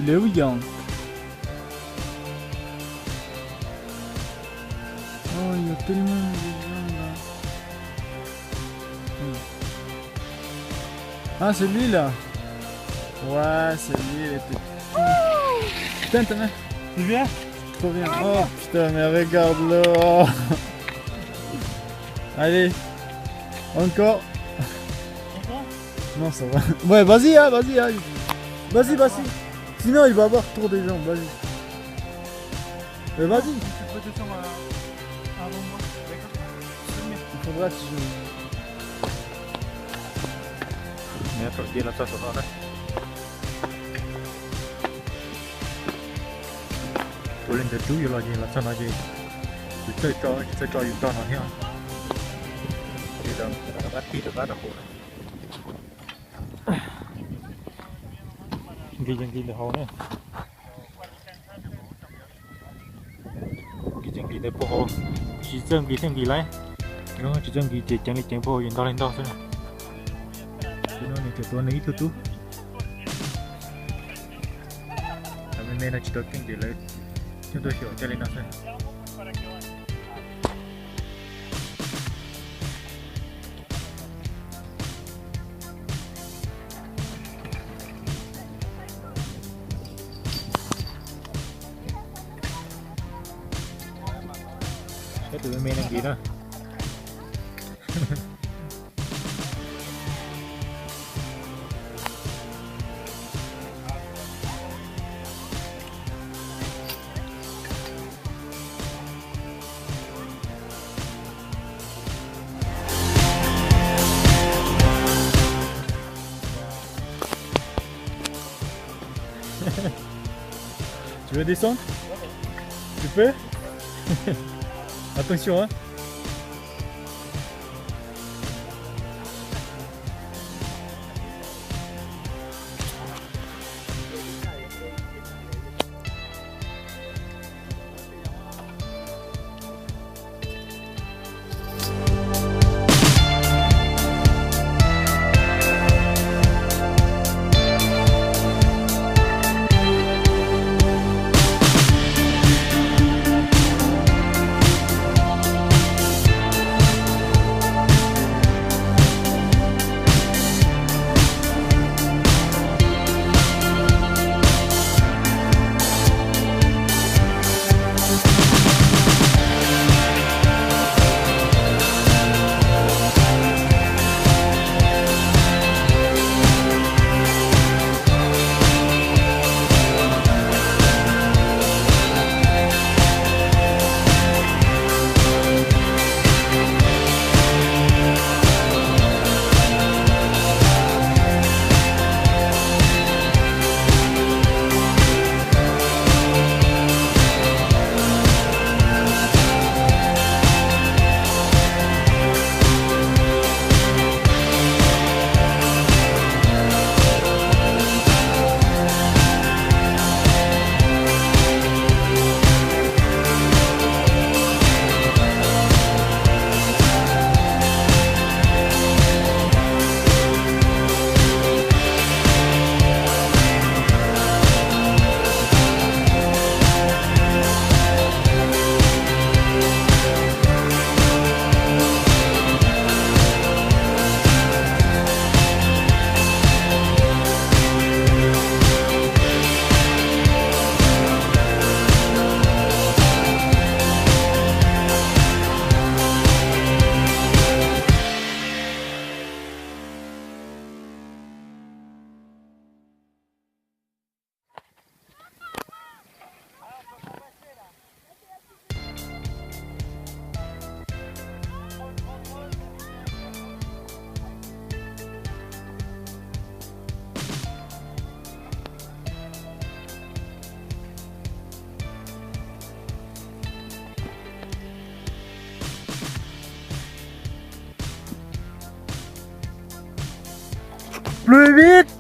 il est où, Yang? Oh, il y a tellement de gens là. Ah, c'est lui là. Ouais, c'est lui, il était. Putain, t'as mis. Tu viens? Trop bien. Oh putain, mais regarde-le. Oh. Allez. Encore. Non, ça va. Ouais, vas-y, hein, vas-y, hein. Vas-y, vas-y. Sinon, il va avoir trop de gens. Vas-y. Vas-y. Tu peux descendre avant moi. Il faudra que je. Nè, rồi kia là cho nó đấy. Tôi lên từ chú vô là gì là cho nó gì. Chơi cho nó nha. Thì đó, nó bắt tí được bắt được hồ. Ghi chân ghi được hồ nữa. Ghi chân ghi được hồ. Chỉ chân ghi thêm ghi lấy. Nó chỉ chân ghi chỉ chân đi chân hồ, lên đó thôi. Nó này chỉ tôi lấy thôi tú. Mình là chỉ tôi kinh tế lấy. Chúng tôi hiểu cho lên đó thôi. Cái tụi mình làm gì đó. Tu veux descendre? Tu peux? Attention, hein. Plus vite!